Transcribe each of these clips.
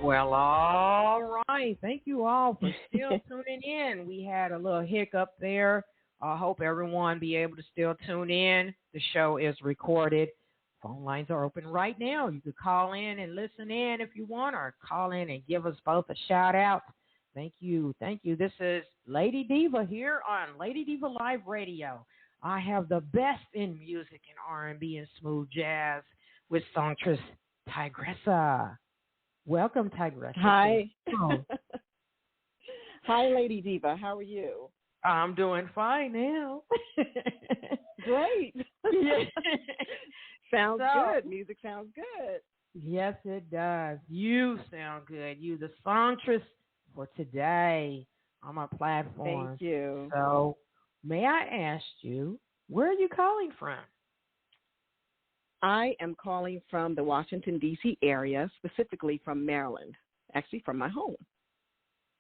Well, all right. Thank you all for still tuning in. We had a little hiccup there. I hope everyone be able to still tune in. The show is recorded. Phone lines are open right now. You could call in and listen in if you want, or call in and give us both a shout out. Thank you. Thank you. This is Lady Diva here on Lady Diva Live Radio. I have the best in music and R&B and smooth jazz with songstress Tygressa. Welcome, Tygressa. Hi. Hi, Lady Diva. How are you? I'm doing fine now. Great. Yeah. Sounds good. Music sounds good. Yes, it does. You sound good. You, the songstress for today on my platform. Thank you. So, may I ask you, where are you calling from? I am calling from the Washington, D.C. area, specifically from Maryland, actually from my home.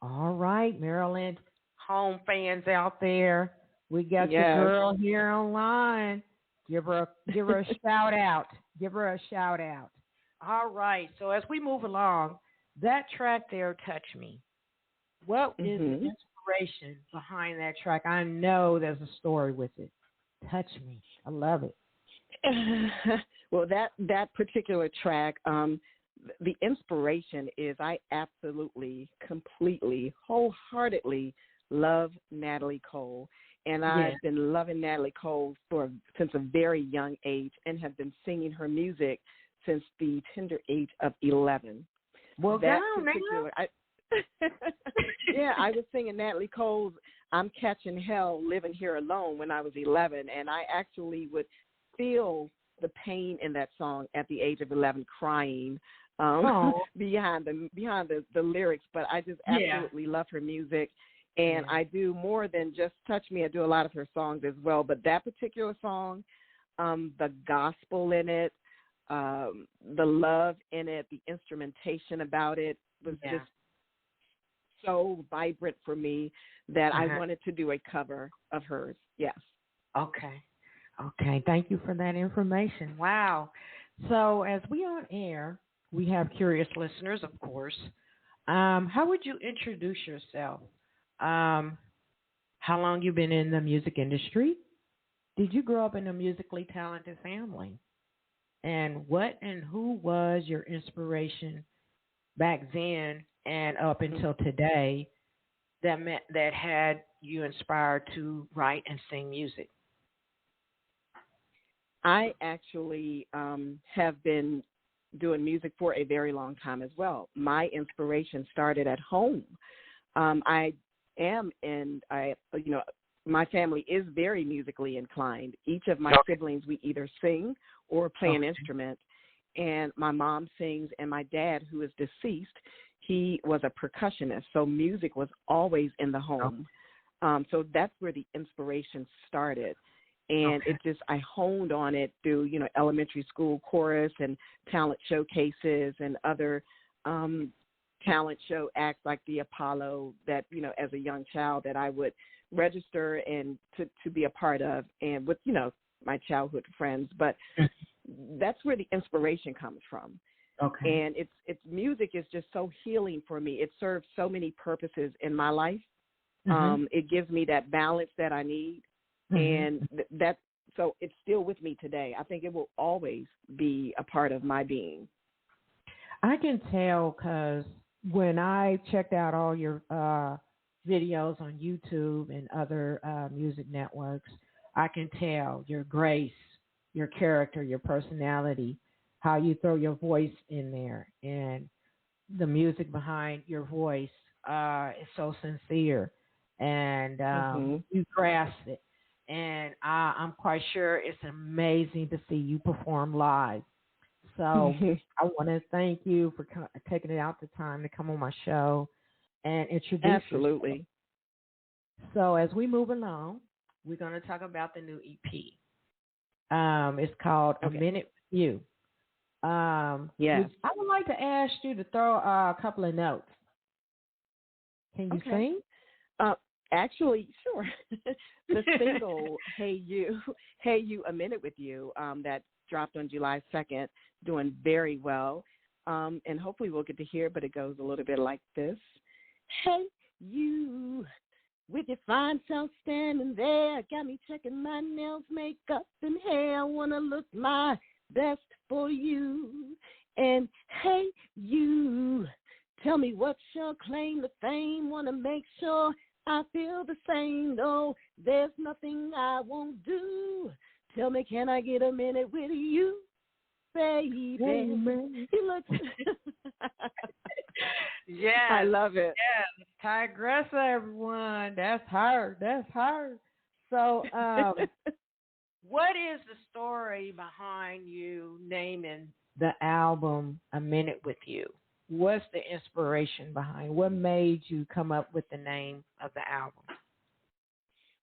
All right, Maryland home fans out there. We got your girl here online. Give her a shout out. Give her a shout out. All right. So as we move along, that track there, Touch Me. What is the inspiration behind that track? I know there's a story with it. Touch Me. I love it. Well, that particular track, the inspiration is I absolutely, completely, wholeheartedly love Natalie Cole. And I've been loving Natalie Cole since a very young age and have been singing her music since the tender age of 11. Well, that particular, I was singing Natalie Cole's I'm Catching Hell Living Here Alone when I was 11, and I actually would feel the pain in that song at the age of 11, crying behind the lyrics. But I just absolutely love her music. And I do more than just Touch Me. I do a lot of her songs as well. But that particular song, the gospel in it, the love in it, the instrumentation about it was just so vibrant for me that I wanted to do a cover of hers. Yes. Okay. Thank you for that information. Wow. So as we on air, we have curious listeners, of course. How would you introduce yourself? How long you been in the music industry? Did you grow up in a musically talented family? And what and who was your inspiration back then and up until today that had you inspired to write and sing music? I actually have been doing music for a very long time as well. My inspiration started at home. My family is very musically inclined. Each of my siblings, we either sing or play an instrument. And my mom sings, and my dad, who is deceased, he was a percussionist. So music was always in the home. So that's where the inspiration started. And I honed on it through, elementary school chorus and talent showcases and other talent show acts like the Apollo that, as a young child that I would register and to be a part of, and with, my childhood friends. But that's where the inspiration comes from. Okay. And it's music is just so healing for me. It serves so many purposes in my life. It gives me that balance that I need. And so it's still with me today. I think it will always be a part of my being. I can tell because when I checked out all your videos on YouTube and other music networks, I can tell your grace, your character, your personality, how you throw your voice in there, and the music behind your voice is so sincere, and you grasp it. And I'm quite sure it's amazing to see you perform live. So I want to thank you for taking out the time to come on my show and introduce Absolutely. yourself. So as we move along, we're going to talk about the new EP. It's called A Minute With You. Yes. I would like to ask you to throw a couple of notes. Can you sing? Actually, sure. The single Hey You, A Minute With You, that dropped on July 2nd, doing very well. And hopefully we'll get to hear it, but it goes a little bit like this. Hey, you, with your fine self standing there, got me checking my nails, makeup, and hair. I want to look my best for you. And hey, you, tell me what's your claim to fame. Want to make sure I feel the same, though there's nothing I won't do. Tell me, can I get a minute with you, baby? You look. Yeah, I love it. Yeah, Tygressa, everyone. That's her. So, what is the story behind you naming the album A Minute With You? What's the inspiration behind? What made you come up with the name of the album?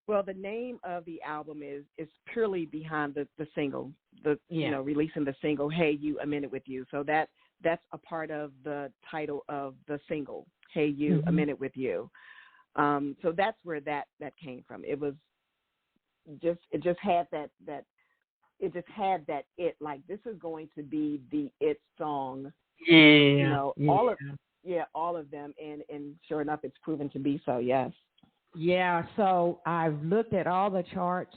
Well, the name of the album is purely behind the single, releasing the single, Hey You, A Minute With You. So that's a part of the title of the single, Hey You, A Minute With You. So that's where that came from. It just had that it just had that it, like, this is going to be the it song. Yeah. You know, all of them, and sure enough, it's proven to be so. Yes. Yeah. So I've looked at all the charts.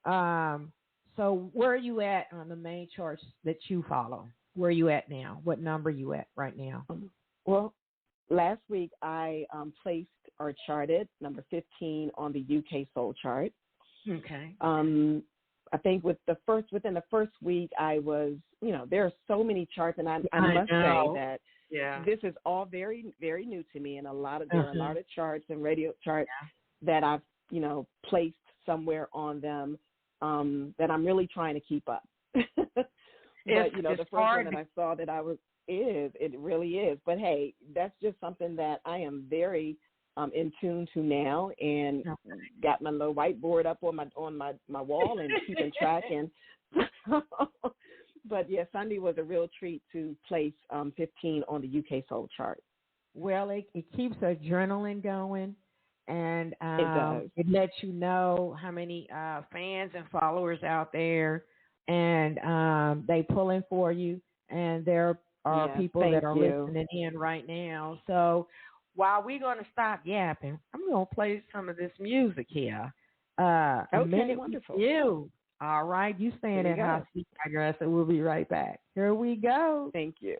So where are you at on the main charts that you follow? Where are you at now? What number are you at right now? Well, last week I placed or charted number 15 on the UK Soul chart. Okay. I think within the first week, I was, you know, there are so many charts, and I must say that this is all very, very new to me, and there are a lot of charts and radio charts that I've, you know, placed somewhere on them that I'm really trying to keep up. But, you know, the first one that I saw that it really is. But hey, that's just something that I am very in tune to now, and got my little whiteboard up on my wall and keeping track. And but yeah, Sunday was a real treat to place 15 on the UK Soul chart. Well, it keeps adrenaline going, and it does. It lets you know how many fans and followers out there, and they pulling for you, and there are people that are listening in right now. So while we're going to stop yapping, I'm going to play some of this music here. A minute wonderful. with you. All right, you stay in that hot seat, Tygressa, and we'll be right back. Here we go. Thank you.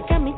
Got me